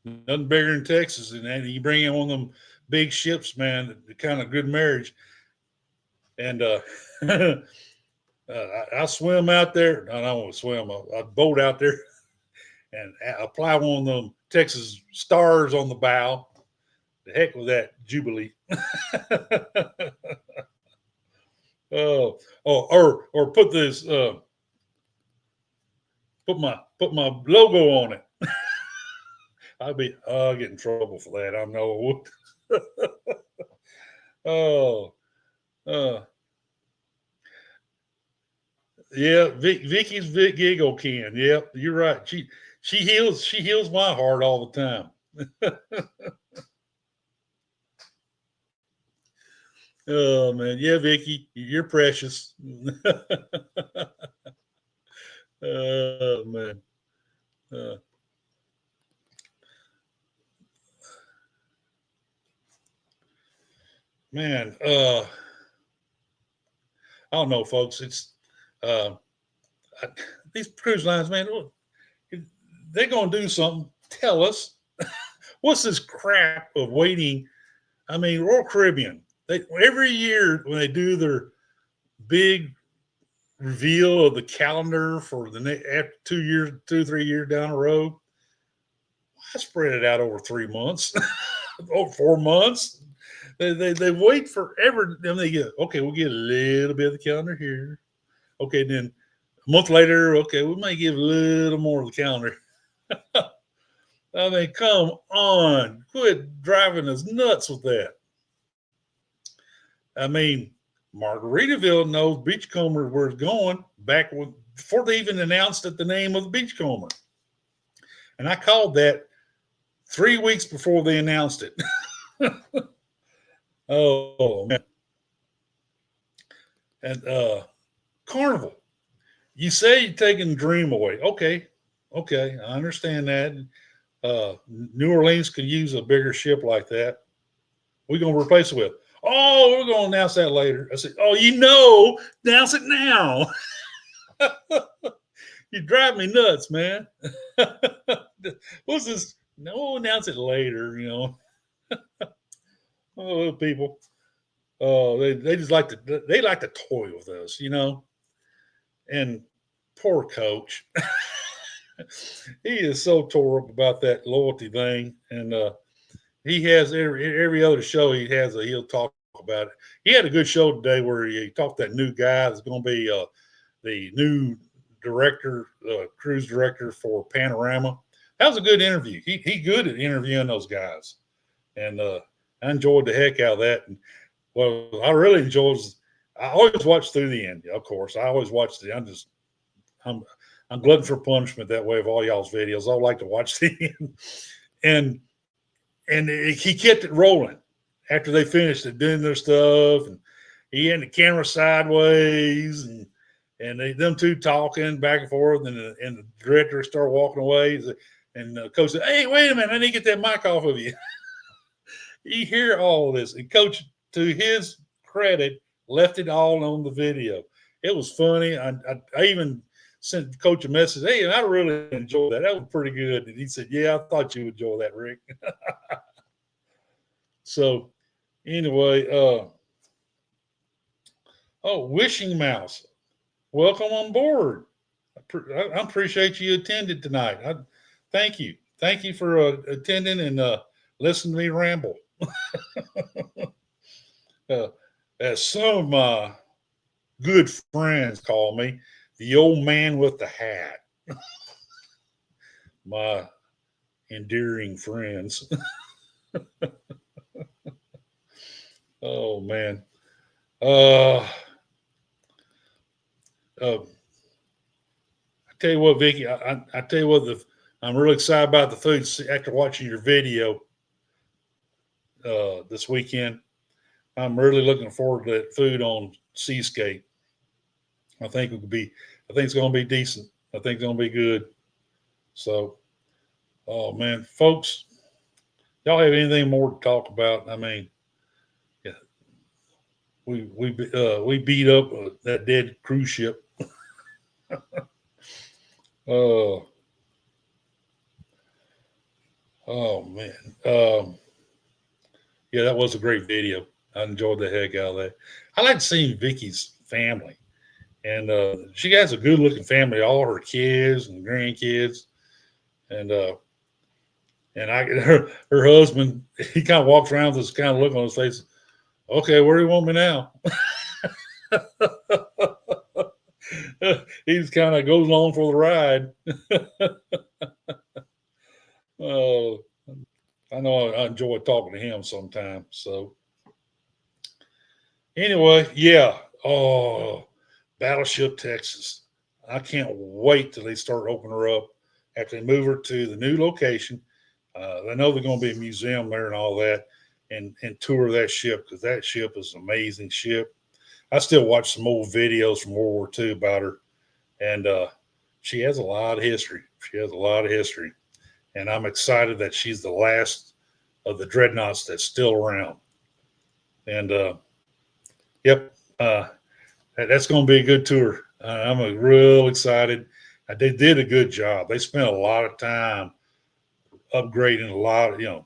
nothing bigger than Texas, and then you bring in one of them big ships, man. The kind of good marriage, and I swim out there. I don't want to swim. I boat out there and apply one of them Texas stars on the bow. The heck with that Jubilee. Oh, or put this put my logo on it. I'll get in trouble for that. I know. Oh, uh, yeah. Vicky's Vic Giggle can. Yep, you're right. She heals my heart all the time. Oh man, yeah, Vicky, you're precious. Oh man, uh, man. I don't know, folks. It's uh, I, these cruise lines, man. They're gonna do something. Tell us what's this crap of waiting. I mean, Royal Caribbean. They every year when they do their big reveal of the calendar for the next after 2 years, 2 3 years down the road, I spread it out over 3 months, or 4 months. They wait forever. Then they get okay. We'll get a little bit of the calendar here. Okay, then a month later, okay, we might give a little more of the calendar. I mean, come on, quit driving us nuts with that. I mean, Margaritaville knows Beachcomber where it's going before they even announced it, the name of the Beachcomber, and I called that 3 weeks before they announced it. Oh man, and Carnival. You say you're taking Dream away. Okay, I understand that. New Orleans could use a bigger ship like that. We're gonna replace it with. Oh, we're gonna announce that later. I said, oh, announce it now. You drive me nuts, man. What's this? No, announce it later. Oh, people. Oh, they just like to toy with us. And poor coach. He is so tore up about that loyalty thing, and he has every other show he'll talk about it. He had a good show today where he talked to that new guy that's going to be the new cruise director for Panorama. That was a good interview. He good at interviewing those guys, and I enjoyed the heck out of that. And what I really enjoyed is I always watch through the end. Of course, I always watch I'm I'm glutton for punishment that way of all y'all's videos. I like to watch the end, and he kept it rolling after they finished it doing their stuff, and he had the camera sideways, and them two talking back and forth, and the director started walking away. And coach said, "Hey, wait a minute, I need to get that mic off of you." You hear all this, and coach, to his credit, left it all on the video. It was funny. I even sent coach a message. Hey, I really enjoyed that. That was pretty good. And he said, "Yeah, I thought you would enjoy that, Rick." So anyway, Wishing Mouse, welcome on board. I appreciate you attended tonight. Thank you. Thank you for attending and listening to me ramble. As some of my good friends call me, the old man with the hat. My endearing friends. Oh man. Uh, I tell you what, Vicky. I tell you what. I'm really excited about the food after watching your video this weekend. I'm really looking forward to that food on Seascape. I think it could be. I think it's going to be decent. I think it's going to be good. So, oh man, folks, y'all have anything more to talk about? I mean, yeah, we beat up that dead cruise ship. Oh, oh man, yeah, that was a great video. I enjoyed the heck out of that. I like seeing Vicky's family, and she has a good-looking family. All her kids and grandkids, and her husband, he kind of walks around with this kind of look on his face. Okay, where do you want me now? He just kind of goes along for the ride. Oh, I know I enjoy talking to him sometimes. So anyway, yeah. Oh, Battleship Texas. I can't wait till they start opening her up after they move her to the new location. I know they're going to be a museum there and all that, and tour that ship because that ship is an amazing ship. I still watch some old videos from World War II about her, and she has a lot of history. She has a lot of history, and I'm excited that she's the last of the dreadnoughts that's still around. And yep, that's going to be a good tour. I'm real excited. They did a good job. They spent a lot of time upgrading a lot of,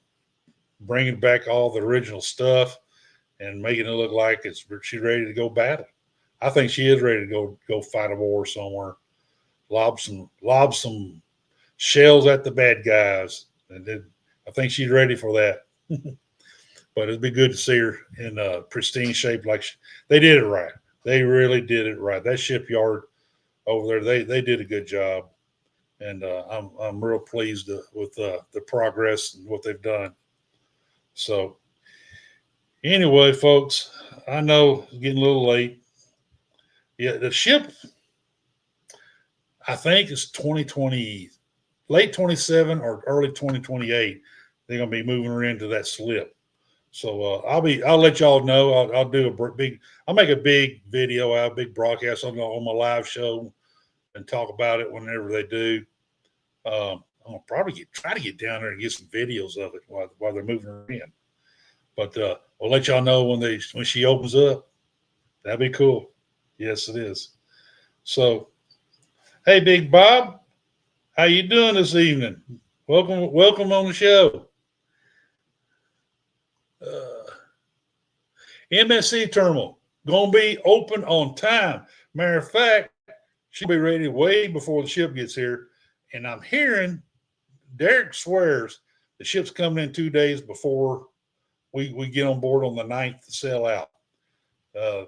bringing back all the original stuff and making it look like she's ready to go battle. I think she is ready to go fight a war somewhere. Lob some shells at the bad guys, and then I think she's ready for that. But it'd be good to see her in pristine shape. Like they did it right. They really did it right. That shipyard over there, they did a good job, and I'm real pleased with the progress and what they've done. So anyway, folks, I know it's getting a little late. Yeah, the ship, I think, is 2020, late 27 or early 2028. They're gonna be moving her into that slip. So I'll let y'all know. I'll do I'll make a big video out, big broadcast on my live show and talk about it whenever they do. I'm gonna probably try to get down there and get some videos of it while they're moving her in. But we'll let y'all know when she opens up. That'd be cool. Yes, it is. So, hey, Big Bob, how you doing this evening? Welcome on the show. MSC terminal gonna be open on time. Matter of fact, she'll be ready way before the ship gets here. And I'm hearing Derek swears the ship's coming in 2 days before we get on board on the 9th to sail out.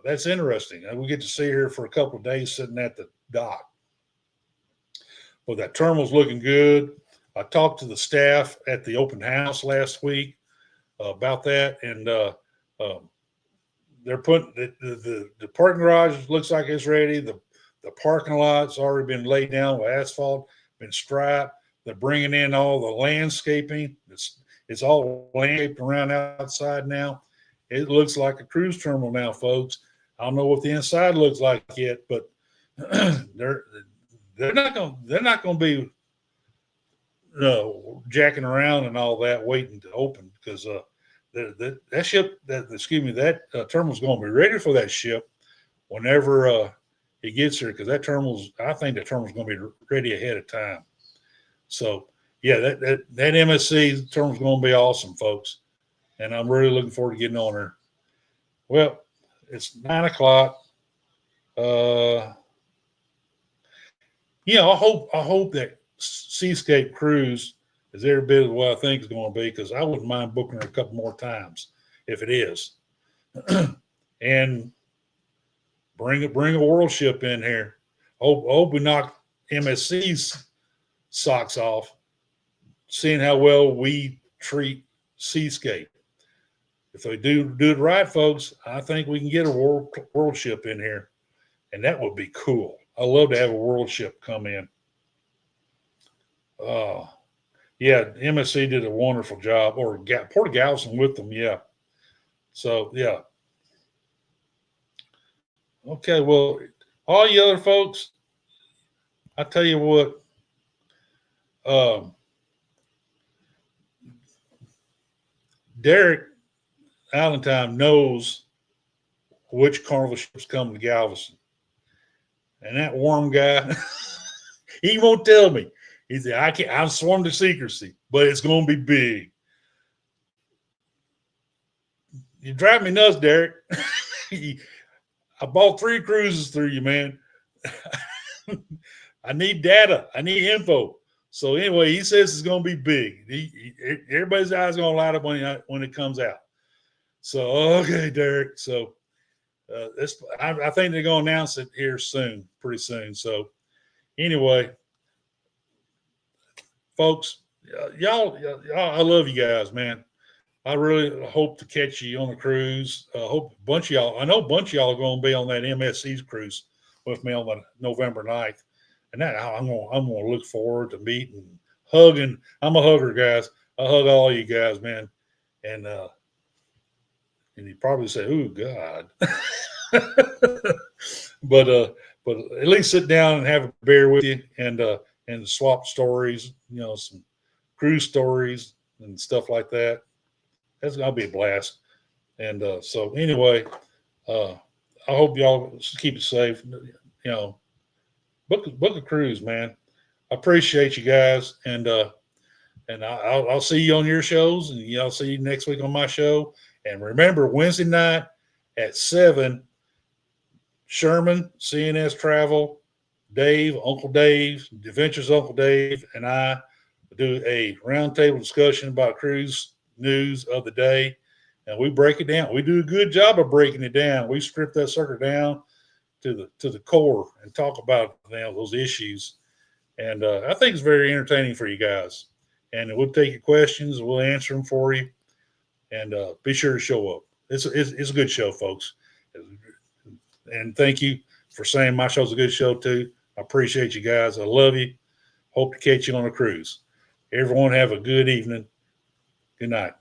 That's interesting. We get to see her for a couple of days sitting at the dock. Well, that terminal's looking good. I talked to the staff at the open house last week about that, and they're putting the parking garage looks like it's ready. The parking lot's already been laid down with asphalt, been striped. They're bringing in all the landscaping. It's all landscaped around outside now. It looks like a cruise terminal now, folks. I don't know what the inside looks like yet, but they're not going to be jacking around and all that, waiting to open because that ship, that terminal's going to be ready for that ship whenever it gets here, because I think that terminal's going to be ready ahead of time. So yeah, that MSC terminal's going to be awesome, folks, and I'm really looking forward to getting on her. Well, it's 9:00. I hope that Seascape cruise is every bit of what I think it's going to be, because I wouldn't mind booking her a couple more times if it is. And bring a world ship in here. Hope we knock MSC's socks off, seeing how well we treat Seascape. If they do it right, folks, I think we can get a world ship in here, and that would be cool. I love to have a world ship come in. Yeah, MSC did a wonderful job, or Port of Galveston with them. Yeah. So yeah. Okay, well, all you other folks, I tell you what, Derek Allentine knows which Carnival ships come to Galveston. And that worm guy, he won't tell me. He said, I'm sworn to secrecy, but it's going to be big. You drive me nuts, Derek. I bought 3 cruises through you, man. I need data. I need info. So anyway, he says it's going to be big. Everybody's eyes going to light up when it comes out. So, okay, Derek. So I think they're going to announce it here pretty soon. So anyway, folks, y'all, I love you guys, man. I really hope to catch you on the cruise. I know a bunch of y'all are going to be on that MSC's cruise with me on the November 9th. And that I'm going to look forward to meeting, hugging. I'm a hugger, guys. I hug all you guys, man. And you probably say, "Oh God," but at least sit down and have a beer with you and swap stories. Some cruise stories and stuff like that. That's gonna be a blast. And so anyway, I hope y'all keep it safe. Book a cruise, man. I appreciate you guys, and I'll see you on your shows, and I'll see you next week on my show. And remember, Wednesday night at 7, Sherman, CNS Travel, Dave, Uncle Dave, Adventures Uncle Dave, and I do a roundtable discussion about cruise news of the day, and we break it down. We do a good job of breaking it down. We strip that sucker down to the core and talk about those issues. And I think it's very entertaining for you guys. And we'll take your questions. We'll answer them for you. And be sure to show up. It's a good show, folks. And thank you for saying my show's a good show, too. I appreciate you guys. I love you. Hope to catch you on a cruise. Everyone have a good evening. Good night.